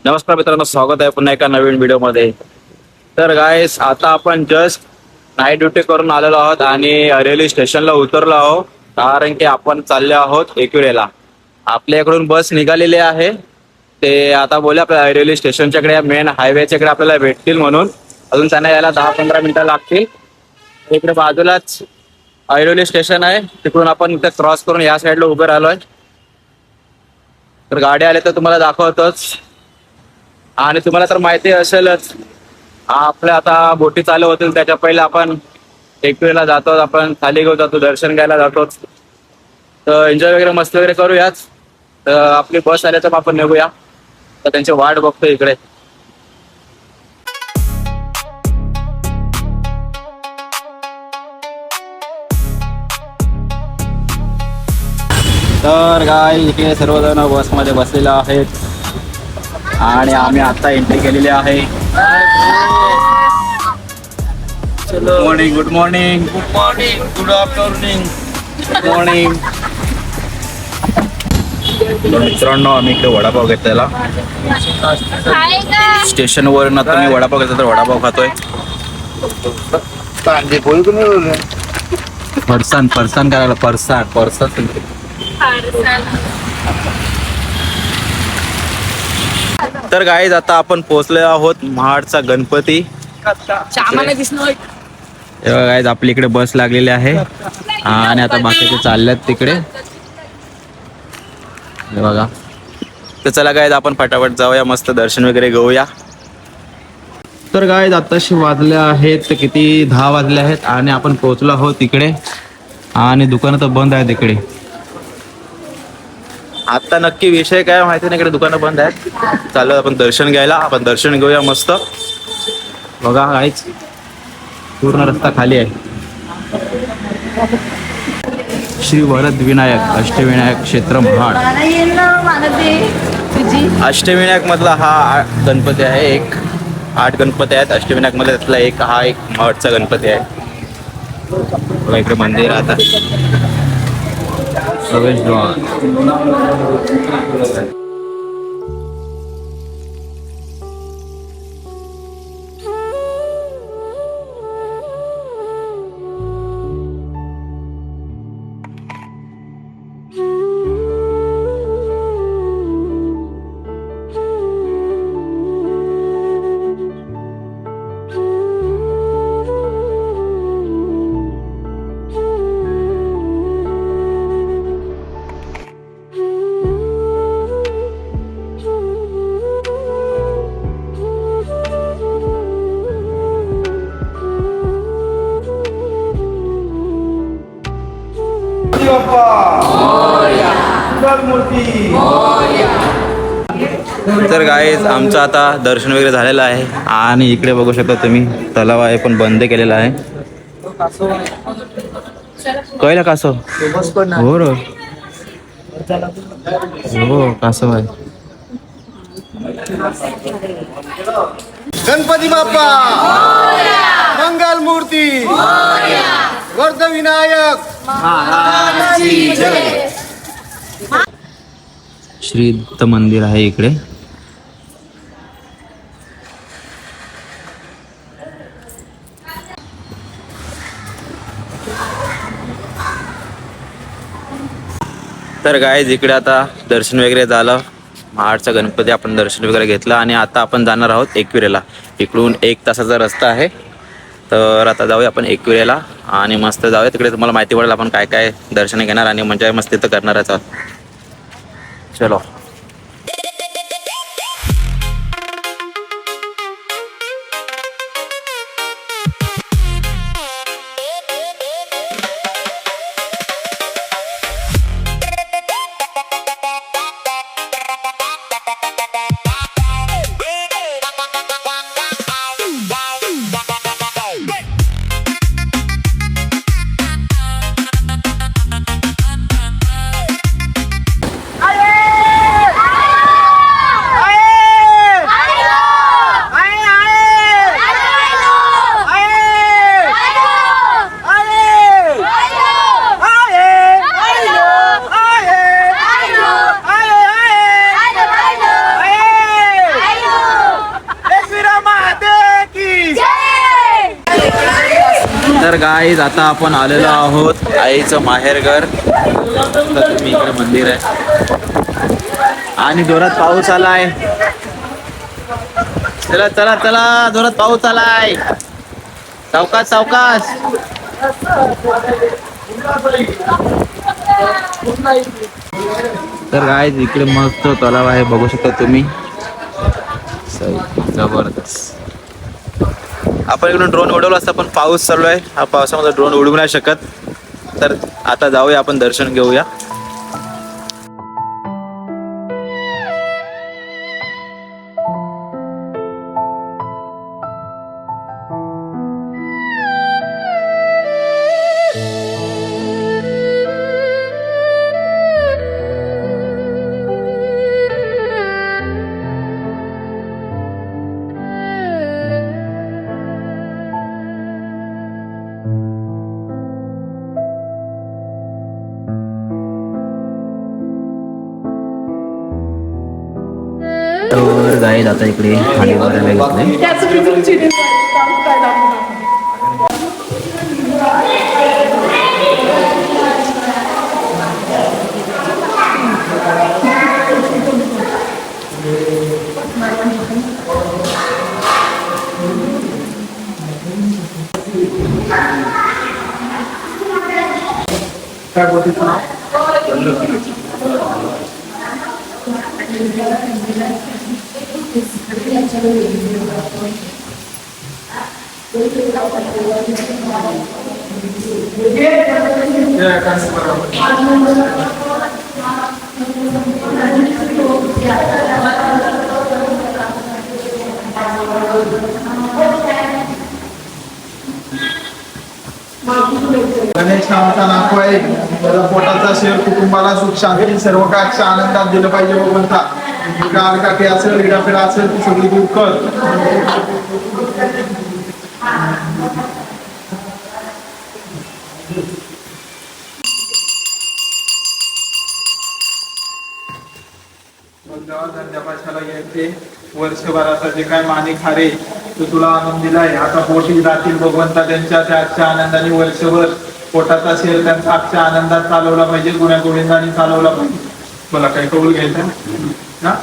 नमस्कार मित्रांनो, स्वागत आहे पुन्हा एका नवीन व्हिडिओमध्ये. तर गाईस, आता आपण जस्ट नाईट ड्युटी करून आलेलो आहोत आणि रेल्वे स्टेशनला उतरलो आहोत. कारण की आपण चालले आहोत एकविरेला. आपल्या इकडून बस निघालेली आहे. ते आता बोले आपल्या रेल्वे स्टेशनच्याकडे मेन हायवेच्याकडे आपल्याला भेटतील म्हणून. अजून त्यांना यायला 10-15 मिनिटं लागतील. इकडे बाजूलाच रेल्वे स्टेशन आहे, तिकडून आपण इथे क्रॉस करून या साईडला उभे राहिलोय. तर गाडी आले तर तुम्हाला दाखवतोच. आणि तुम्हाला तर माहिती असेलच, आपल्या आता बोटी चालू होतील त्याच्या पहिले आपण एकविरेला जातो, आपण खाली घेऊन जातो, दर्शन घ्यायला जातो. तर एन्जॉय वगैरे मस्त वगैरे करूयाच. तर आपली बस आल्या तर आपण निघूया. तर त्यांची वाट बघतो इकडे. तर काय, इकडे सर्वजण बसमध्ये बसलेले आहेत आणि आम्ही आता एंट्री केलेली आहे. Good morning, good morning, good morning, good afternoon, good morning. मित्रांनो, आम्ही इकडे वडापाव घेतलेला. स्टेशनवरून आता मी वडापाव घेतला तर वडापाव खातोय. फरसान फरसान करायला, फरसान फरसान. तर गाईज, आता आपण पोहोचलो आहोत महाडचा गणपती. तेव्हा गाईज आपली इकडे बस लागलेली आहे आणि आता बाकीचे चालल्यात तिकडे, हे बघा. तर चला गाईज, आपण फटाफट जाऊया, मस्त दर्शन वगैरे घेऊया. तर गाईज, आताशी वाजले आहेत किती, 10 वाजले आहेत आणि आपण पोहोचलो आहोत तिकडे. आणि दुकानं तर बंद आहेत तिकडे. आता नक्की विषय काय माहिती नाही, इकडे दुकानं बंद आहेत. चालू आपण दर्शन घ्यायला, आपण दर्शन घेऊया मस्त. बघा काहीच, पूर्ण रस्ता खाली आहे. श्री वरद विनायक अष्टविनायक क्षेत्र महाड. अष्टविनायक मधला हा गणपती आहे. 8 गणपती आहेत अष्टविनायक मध्ये, त्यातला एक महाडचा गणपती आहे. बघा इकडे मंदिर आता प्रवेशद्वार. तर गाईज, आमचं आता दर्शन वगैरे झालेलं आहे आणि इकडे बघू शकता तुम्ही, तलाव आहे पण बंद केलेला आहे. कळलं कासव? हो रो, हो कासव आहे. गणपती बाप्पा, मंगल मूर्ती, वर्ध विनायक, श्री दत्त मंदिर आहे इकडे. तर गाईज, इकडे आता दर्शन वगैरे झालं. महाडचा गणपती आपण दर्शन वगैरे घेतलं आणि आता आपण जाणार आहोत एकविरेला. इकडून 1 तासाचा रस्ता आहे. तर आता जाऊया आपण एकविरेला आणि मस्त जाऊया तिकडे. तुम्हाला माहिती पडेल आपण काय काय दर्शन घेणार आणि मजा मस्त तिथं करणारच आहोत. चलो. गाईज आता आपण आलेलो आहोत आईचं माहेरघर. तर तुम्ही इकडे मंदिर आहे आणि जोरात पाऊस आलाय. चला चला चला, जोरात पाऊस आलाय. सावकाश सावकाश. तर गाईज इकडे मस्त तलाव आहे, बघू शकता तुम्ही. जबरदस्त. आपण इकडून ड्रोन उडवला असता पण पाऊस चालू आहे. हा पावसामध्ये ड्रोन उडवू नाही शकत. तर आता जाऊया आपण दर्शन घेऊया. तर गाईज आता इकडे खाली वरायला घेतले. गणेश नावाचा नाको आहे. त्याचा पोटाचा शेर कुटुंबाला सुख शांती सर्व काय आनंदात दिलं पाहिजे. भगवंता काठी असेल, इडापिडा असेल ती सगळी दूर कर. धन्यवाद घ्यायचे. वर्षभराचा जे काय माने खारे तो तुला आनंद दिलाय. आता पोटी जातील भगवंता त्यांच्या त्या आजच्या आनंदाने वर्षभर पोटाचा शेर त्यांचा आजच्या आनंदात चालवला पाहिजे, गुण्या गोविंदाने चालवला पाहिजे. मला काही कौल घ्यायचं ना.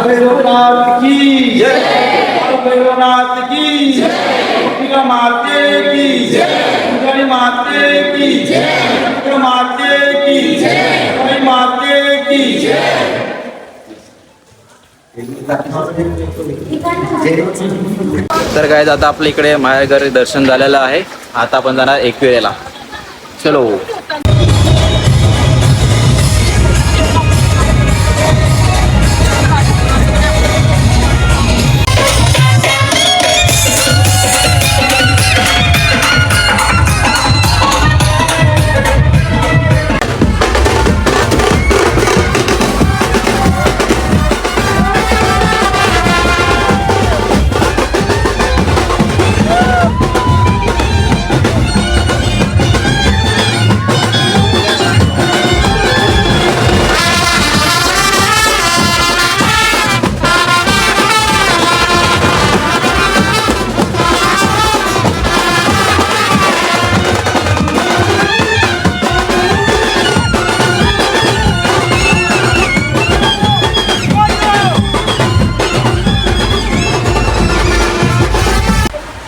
भैरवनाथ की जय, भैरवनाथ की जय, माते की जय, माते की जय, माते की जय, माते की जय. तर गाईज आता आपल्या इकडे माहेरघर दर्शन झालेलं आहे. आता आपण जाणार एकविरेला. चलो.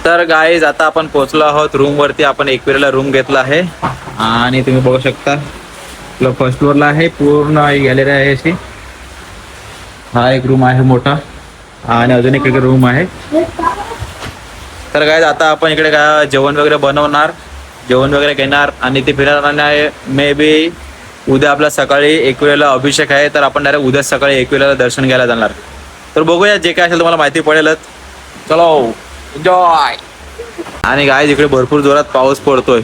तर गाईज आता आपण पोहोचलो आहोत रूम वरती. आपण एकविरेला रूम घेतला आहे आणि तुम्ही बघू शकता आपलं फर्स्ट फ्लोअरला आहे. पूर्ण गॅलरी आहे अशी. हा एक रूम आहे मोठा आणि अजून एक रूम आहे. तर काय आता आपण इकडे काय जेवण वगैरे बनवणार, जेवण वगैरे घेणार आणि ते फिरणार आहे. मे बी उद्या आपला सकाळी एकविरेला अभिषेक आहे, तर आपण डायरेक्ट उद्या सकाळी एकविरेला दर्शन घ्यायला जाणार. तर बघूया, जे काय असेल तुम्हाला माहिती पडेलच. चलो एन्जॉय. आणि काय इकडे भरपूर जोरात पाऊस पडतोय.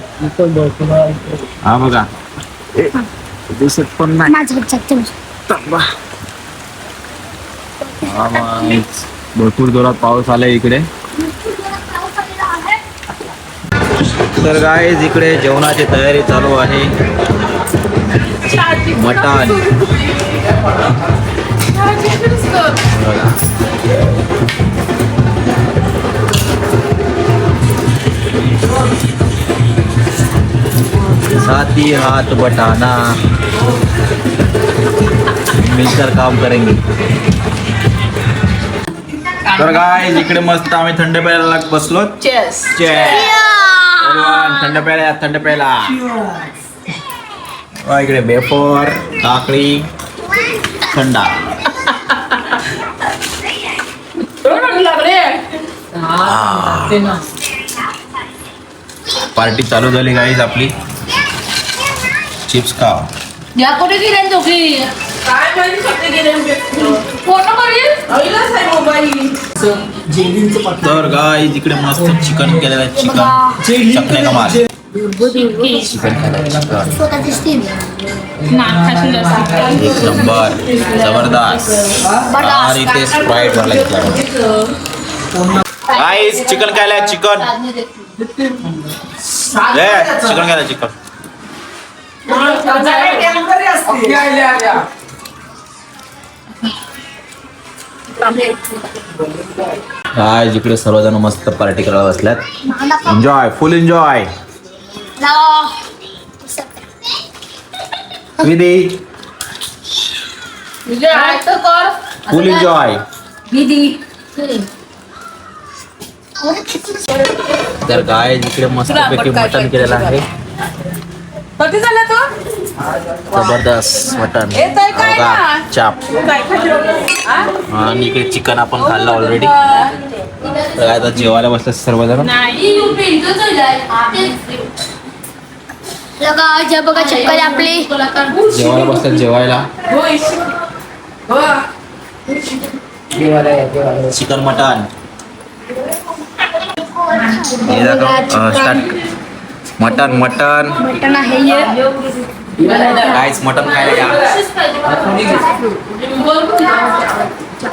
हा बघा, दिसत पण नाही. भरपूर जोरात पाऊस आलाय इकडे. तर काय इकडे जेवणाची तयारी चालू आहे. मटण, साथ ही हाथ बटाना मिलकर काम करेंगे. तर काय इकडे मस्त आम्ही थंड प्यायला बसलो. थंड प्यायला, थंड प्यायला. इकडे बेफोर, काकडी, थंडा. पार्टी चालू झाली गाईज आपली. चिप्स खा. या कुठे गेले दोघी? काय माहिती कुठे गेले? Photo mobile. तर गाईज इकडे मस्त चिकन केलेलं आहे. चिकन चटणी कमाल. चिकन एक नंबर, जबरदस्त. आणि ते स्प्राईट भरला घेतला. गाईज चिकन खायला, चिकन चिकन खायला, चिकन. काय जिकडे सर्वजण मस्त पार्टी करायला बसल्यात. Enjoy, full enjoy. विधी फुल एन्जॉय. तर काय जिकडे मस्त पैकी मटण केलेलं आहे. कधी झाला तो? जबरदस्त मटण, चाप. आणि इकडे चिकन आपण खाल्लं ऑलरेडी. तर आता जेवायला बसतात सर्वजण. बघा चक्कर आपली जेवायला बसतात, जेवायला. Chicken mutton mutton mutton mutton आहे. काहीच मटन खायला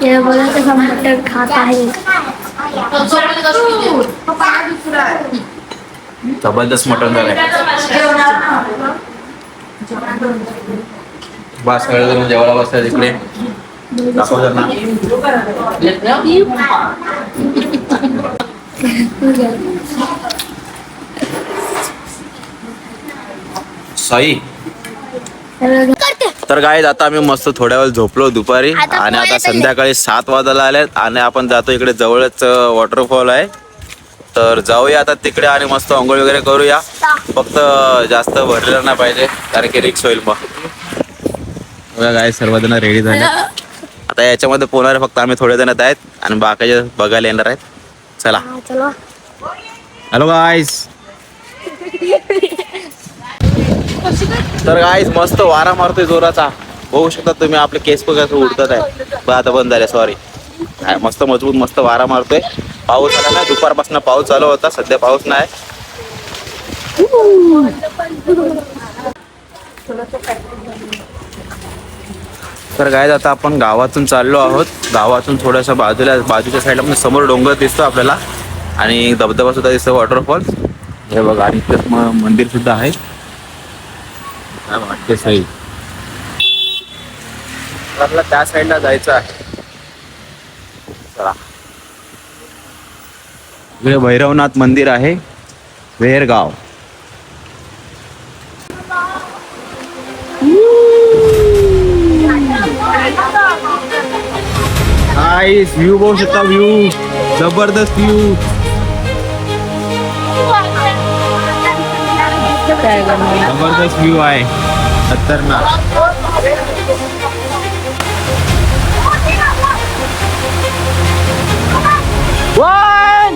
ये बोला तसा मटन खात आहे. जबरदस्त मटन झालंय. बस सगळेजण जेवायला बसतात इकडे. दाखव ना. सई. तर गाईज आता आम्ही मस्त थोड्या वेळ झोपलो दुपारी आणि आता संध्याकाळी 7 वाजायला आलेत आणि आपण जातो इकडे जवळच वॉटरफॉल आहे. तर जाऊया आता तिकडे आणि मस्त अंघोळ वगैरे करूया. फक्त जास्त भरलेलं नाही पाहिजे कारण की रिक्स होईल. मग बघा गाईज सर्वजण रेडी झाले. आता याच्यामध्ये पोहणारे फक्त आम्ही थोडे जण आहेत आणि बाकीचे बघायला येणार आहेत. चला. Hello guys. तर गाईज मस्त वारा मारतोय जोराचा. बघू शकता तुम्ही, आपले केस बघा उडतात आहे. पण आता बंद झाले, सॉरी. मस्त मजबूत मस्त वारा मारतोय. पाऊस आला नाही, दुपारपासून पाऊस चालू होता, सध्या पाऊस नाही. तर गाईज आता आपण गावातून चाललो आहोत. गावातून थोड्याशा बाजूच्या साईडला म्हणजे समोर डोंगर दिसतो आपल्याला आणि धबधबा सुद्धा दिसतो, वॉटरफॉल. हे बघा आणि मंदिर सुद्धा आहे. काय वाटते साई, आपल्याला त्या साईडला जायचं आहे. चला. इकडे भैरवनाथ मंदिर आहे, वेरगाव. नाईस व्ह्यू बघू शकता. व्ह्यू जबरदस्त व्ह्यू. जबरदस्त व्ह्यू आहे, खतरनाक. One,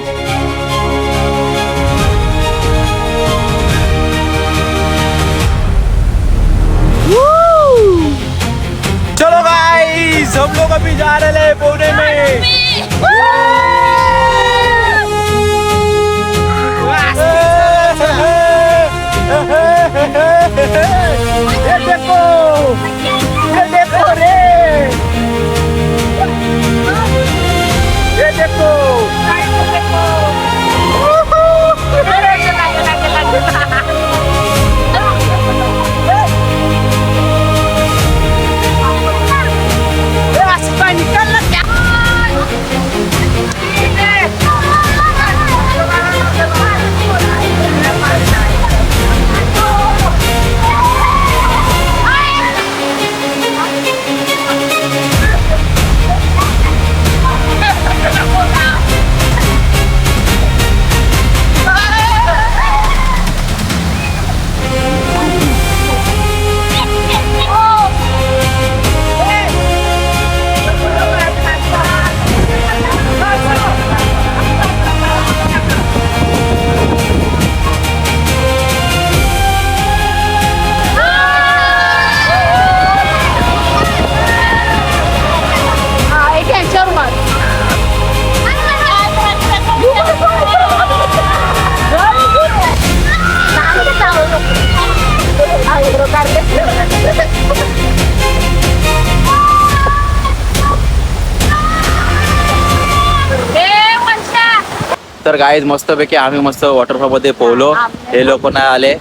तर गाईज मस्तपैकी आम्ही मस्त वॉटरफॉल मध्ये पोहलो. हे लोक नाही आले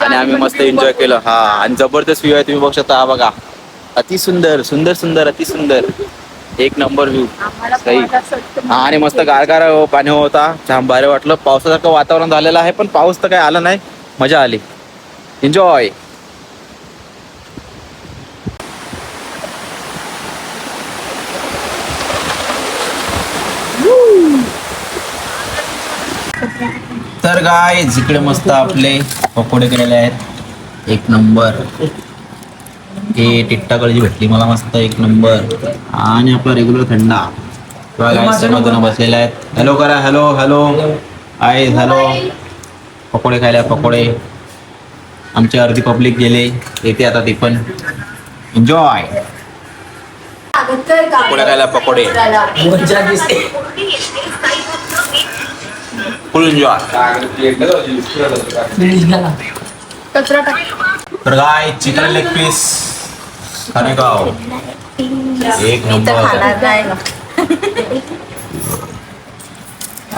आणि आम्ही मस्त एन्जॉय केलं. हा आणि जबरदस्त व्ह्यू आहे, तुम्ही बघू शकता. हा बघा, अति सुंदर सुंदर सुंदर अति सुंदर, एक नंबर व्ह्यू. सही. हा आणि मस्त गारगार पाणी होता, छान भारी वाटलं. पावसासारखं वातावरण झालेलं आहे पण पाऊस तर काही आला नाही. मजा आली. एन्जॉय. तर गाईज इकडे मस्त आपले पकोडे केलेले आहेत, एक नंबर. हे टिट्टा कळजी भेटली मला मस्त, एक नंबर. आणि आपला रेग्युलर थंडा. सर्वजण बसलेले आहेत. हॅलो करा, हॅलो हॅलो आय हॅलो. पकोडे खायला, पकोडे. आमची अर्धी पब्लिक गेले, येते आता ती पण. एन्जॉय. पकोडे खायला, पकोडे. Full enjoy. तर काय चिकन लेग पीस खानेगाव, एक number.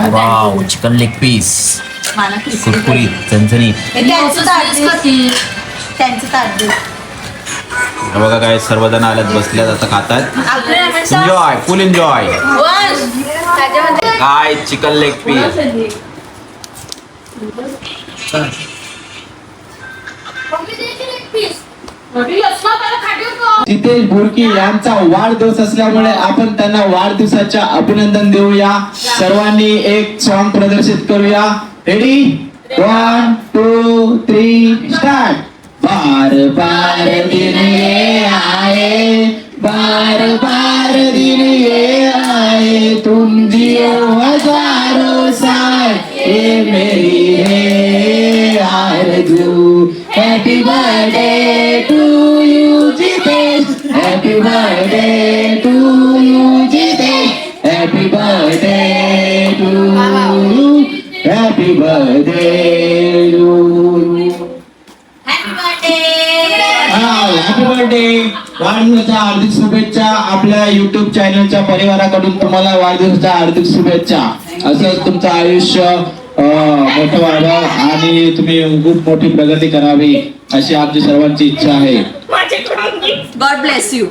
Wow, chicken leg piece कुरकुरीत चणचणीत. बघा काय सर्वजण आल्यात, बसल्यात, आता खातात. Enjoy, full enjoy. काय chicken leg piece. Jitesh Bhorki यांचा वाढदिवस असल्यामुळे आपण त्यांना वाढदिवसाच्या अभिनंदन देऊया. सर्वांनी एक सॉन्ग प्रदर्शित करूया. Ready, 1 2 3 start. बार बार दिन ये आए, बार बार दिन ये आए, तुम जियो हजारों साल, ये मेरी है आरज़ू. Happy birthday to you Jitesh, happy birthday to you Jitesh, happy birthday to you, happy birthday to you. Happy birthday. वाढदिवसाच्या हार्दिक शुभेच्छा. आपल्या युट्यूब चॅनलच्या परिवाराकडून तुम्हाला वाढदिवसाच्या हार्दिक शुभेच्छा. असंच तुमचं आयुष्य मोठं व्हावं आणि तुम्ही खूप मोठी प्रगती करावी अशी आमची सर्वांची इच्छा आहे. God bless you.